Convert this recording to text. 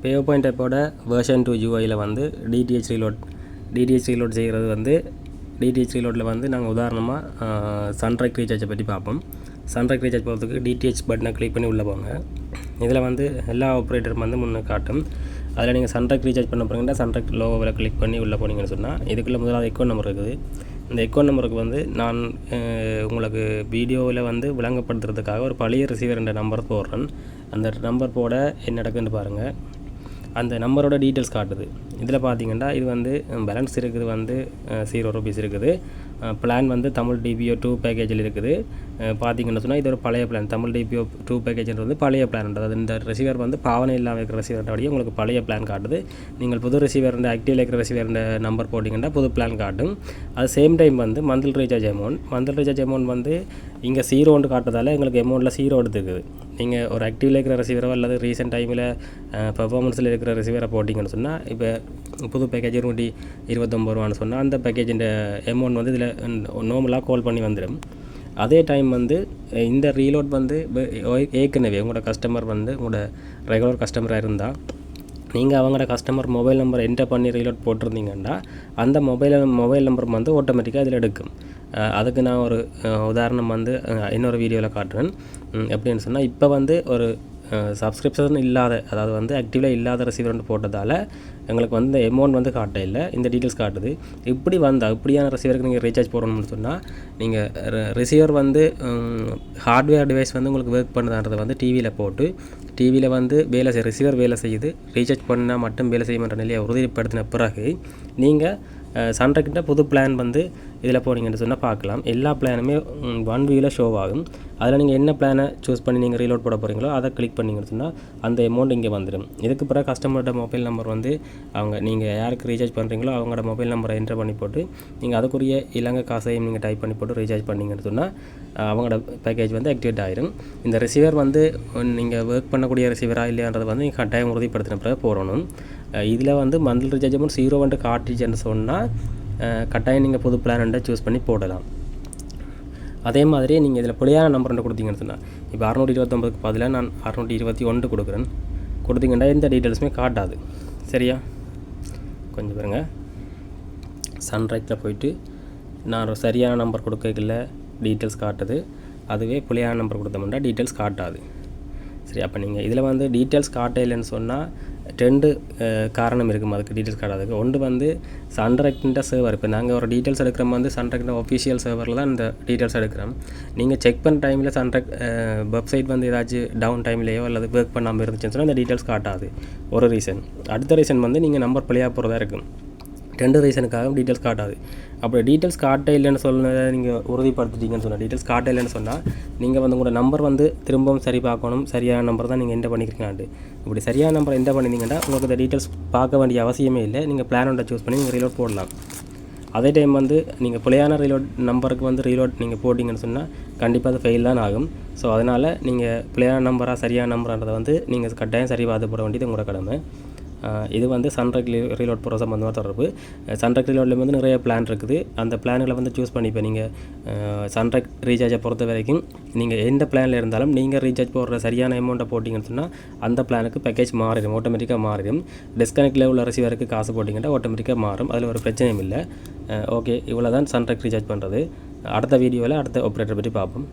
பேவ் point ஆப்போட version 2 யூஐயில் வந்து DTH reload செய்கிறது வந்து டிடிஹெச் ரீலோடில் வந்து நாங்கள் உதாரணமாக சன்ரைக் ரீசார்ஜை பற்றி பார்ப்போம். சன்ரைக் ரீசார்ஜ் போகிறதுக்கு டிடிஹெச் பட்டனை கிளிக் பண்ணி உள்ளே போங்க. இதில் வந்து எல்லா ஆப்ரேட்டரும் வந்து முன்னே காட்டும். அதில் நீங்கள் சன்ரைக் ரீசார்ஜ் பண்ண போகிறீங்கன்னா சன்ரைக் லோகோவில் கிளிக் பண்ணி உள்ளே போனீங்கன்னு சொன்னால் இதுக்குள்ளே முதலாவது அக்கௌண்ட் நம்பர் இருக்குது. இந்த அக்கௌண்ட் நம்பருக்கு வந்து நான் உங்களுக்கு வீடியோவில் வந்து விளங்கப்படுத்துறதுக்காக ஒரு பழைய ரிசீவர் என்ற நம்பர் போடுறேன். அந்த நம்பர் போட என்ன நடக்குதுன்னு பாருங்கள். அந்த நம்பரோட டீட்டெயில்ஸ் காட்டுது. இதில் பார்த்தீங்கன்னா இது வந்து பேலன்ஸ் இருக்குது வந்து 0 ரூபீஸ் இருக்குது. பிளான் வந்து தமிழ் டிபிஓ 2 பேக்கேஜில் இருக்குது. பார்த்தீங்கன்னு சொன்னால் இது ஒரு பழைய பிளான். தமிழ் டிபிஓ 2 பேக்கேஜ்ன்றது பழைய பிளான். அதாவது இந்த ரிசீவர் வந்து பாவனை இல்லாமல் இருக்கிற ரிசீவர்ன்றபடியே உங்களுக்கு பழைய பிளான் காட்டுது. நீங்கள் புது ரிசீவர் ஆக்டிவில் இருக்கிற ரிசீவர் நம்பர் போட்டிங்கன்னா புது பிளான் காட்டும். அது சேம் டைம் வந்து மந்த்லி ரீசார்ஜ் அமௌண்ட் வந்து இங்கே 0 காட்டுறதால எங்களுக்கு அமௌண்ட்டில் 0 எடுத்துருக்குது. நீங்கள் ஒரு ஆக்டிவில் இருக்கிற ரிசீவரோ அல்லது ரீசெண்ட் டைமில் பெர்ஃபார்மன்ஸில் இருக்கிற ரிசீவரை போட்டிங்கன்னு சொன்னால் இப்போ புது பேக்கேஜ் 129 ரூபான்னு சொன்னால் அந்த பேக்கேஜின் அமௌண்ட் வந்து இதில் நார்மலாக கால் பண்ணி வந்துடும். அதே டைம் வந்து இந்த ரீலோட் வந்து ஏற்கனவே உங்களோட கஸ்டமர் வந்து உங்களோட ரெகுலர் கஸ்டமராக இருந்தால் நீங்கள் அவங்களோட கஸ்டமர் மொபைல் நம்பர் என்டர் பண்ணி ரீலோட் போட்டிருந்தீங்கன்னா அந்த மொபைல் நம்பர் வந்து ஆட்டோமேட்டிக்காக இதில் எடுக்கும். அதுக்கு நான் ஒரு உதாரணம் வந்து இன்னொரு வீடியோவில் காட்டுறேன். எப்படின்னு சொன்னால் இப்போ வந்து ஒரு சப்ஸ்கிரிப்ஷன் இல்லாத, அதாவது வந்து ஆக்டிவில் இல்லாத ரிசீவர் போட்டதால் எங்களுக்கு வந்து அமௌண்ட் வந்து காட்ட இல்லை, இந்த டீட்டெயில்ஸ் காட்டுது. இப்படியான ரிசீவருக்கு நீங்கள் ரீசார்ஜ் போடணும்னு சொன்னால் நீங்கள் ரிசீவர் வந்து ஹார்ட்வேர் டிவைஸ் வந்து உங்களுக்கு ஒர்க் பண்ணுதான்றதை வந்து டிவியில் வந்து ரிசீவர் வேலை செய்யுது, ரீசார்ஜ் பண்ணால் மட்டும் வேலை செய்யுன்ற நிலையை உறுதிப்படுத்தின பிறகு நீங்கள் சன்ரைக்கிட்ட புது பிளான் வந்து இதில் போனீங்கன்னு சொன்னால் பார்க்கலாம். எல்லா பிளானுமே 1 வியூவில் ஷோ ஆகும். அதில் நீங்கள் என்ன பிளானை சூஸ் பண்ணி நீங்கள் ரீலோட் போட போகிறீங்களோ அதை கிளிக் பண்ணிங்கன்னு சொன்னால் அந்த அமௌண்ட் இங்கே வந்துடும். இதுக்கு பிறகு கஸ்டமரோட மொபைல் நம்பர் வந்து நீங்கள் யாருக்கு ரீசார்ஜ் பண்ணுறீங்களோ அவங்களோட மொபைல் நம்பரை என்டர் பண்ணி போட்டு நீங்கள் அதுக்குரிய இலங்கை காசையும் நீங்கள் டைப் பண்ணி போட்டு ரீசார்ஜ் பண்ணிங்கன்னு சொன்னால் அவங்களோட பேக்கேஜ் வந்து ஆக்டிவேட் ஆகிடும். இந்த ரிசீவர் வந்து நீங்கள் ஒர்க் பண்ணக்கூடிய ரிசீவராக இல்லையான்றதை வந்து நீங்கள் கட்டாயம் உறுதிப்படுத்தின பிறகு போடணும். இதில் வந்து மந்த்லி ரீசார்ஜ் அமௌண்ட் 0 காட்டுச்சுன்னு சொன்னால் கட்டாயம் நீங்கள் புது பிளான் சூஸ் பண்ணி போடலாம். அதே மாதிரி நீங்கள் இதில் பிழையான நம்பர் கொடுத்தீங்கன்னு சொன்னால் இப்போ 629க்கு பதிலாக நான் 621 கொடுத்தீங்கன்னா எந்த டீட்டெயில்ஸுமே காட்டாது. சரியா? கொஞ்சம் பாருங்க. சன்ரைக்கில் போயிட்டு நான் ஒரு சரியான நம்பர் கொடுக்கல டீட்டெயில்ஸ் காட்டுது. அதுவே பிழையான நம்பர் கொடுத்தோம்னா டீட்டெயில்ஸ் காட்டாது. சரி, அப்போ நீங்கள் இதில் வந்து டீட்டெயில்ஸ் காட்ட இல்லைன்னு சொன்னால் 2 காரணம் இருக்கும் அதுக்கு டீட்டெயில்ஸ் காட்டாதுக்கு. ஒன்று வந்து சன்ரைக்கின்ற சர்வர், இப்போ நாங்கள் ஒரு டீட்டெயில்ஸ் எடுக்கிறோம் வந்து சன்ரைக்கின்ற ஒஃபிஷியல் சர்வரில் தான் இந்த டீட்டெயில்ஸ் எடுக்கிறோம். நீங்கள் செக் பண்ண டைமில் சன்ரைக் வெப்சைட் வந்து ஏதாச்சும் டவுன் டைம்லேயோ அல்லது ஒர்க் பண்ணாமல் இருந்துச்சுன்னு சொன்னால் இந்த டீட்டெயில்ஸ் காட்டாது. ஒரு ரீசன். அடுத்த ரீசன் வந்து நீங்கள் நம்பர் பிழையாக போகிறதா இருக்கும். 2 ரீசனுக்காகவும் டீட்டெயில்ஸ் காட்டாது. அப்படி டீட்டெயில்ஸ் காட்ட இல்லைன்னு சொன்னதை நீங்கள் உறுதிப்படுத்திட்டீங்கன்னு சொன்னால், டீட்டெயில்ஸ் காட்ட இல்லைன்னு சொன்னால் நீங்கள் வந்து உங்களோட நம்பர் வந்து திரும்பவும் சரி பார்க்கணும். சரியான நம்பர் தான் நீங்கள் என்டர் பண்ணிக்கிறீங்களாண்டு. இப்படி சரியான நம்பர் என்டர் பண்ணிங்கன்னா உங்களுக்கு இந்த டீட்டெயில்ஸ் பார்க்க வேண்டிய அவசியமே இல்லை. நீங்கள் பிளான் ஒன்றை சூஸ் பண்ணி நீங்கள் ரீலோட் போடலாம். அதே டைம் வந்து நீங்கள் பிழையான ரீலோட் நம்பருக்கு வந்து ரீலோட் நீங்கள் போட்டிங்கன்னு சொன்னால் கண்டிப்பாக அது ஃபெயில் தான் ஆகும். ஸோ அதனால் நீங்கள் பிழையான நம்பராக சரியான நம்பரான்றதை வந்து நீங்கள் கட்டாயம் சரி பார்த்து போட வேண்டியது உங்களோட கடமை. இது வந்து சன்ரைக் ரீலோட் போகிற சம்பந்தமாக தொடர்பு. சன்ரைக் ரீலோட்லேயும் வந்து நிறைய பிளான் இருக்குது. அந்த பிளான்களை வந்து சூஸ் பண்ணி இப்போ நீங்கள் சன்ரைக் ரீசார்ஜை பொறுத்த வரைக்கும் நீங்கள் எந்த பிளானில் இருந்தாலும் நீங்கள் ரீசார்ஜ் போடுற சரியான அமௌண்ட்டை போட்டிங்கன்னு சொன்னால் அந்த பிளானுக்கு பேக்கேஜ் மாறிடும், ஆட்டோமேட்டிக்காக மாறிடும். டிஸ்கனெக்டில் உள்ள ரிசீவருக்கு காசு போட்டிங்கன்னா ஆட்டோமேட்டிக்காக மாறும். அதில் ஒரு பிரச்சனையும் இல்லை. ஓகே, இவ்வளோ தான் சன்ரைக் ரீசார்ஜ் பண்ணுறது. அடுத்த வீடியோவில் அடுத்த ஆப்ரேட்டரை பற்றி பார்ப்போம்.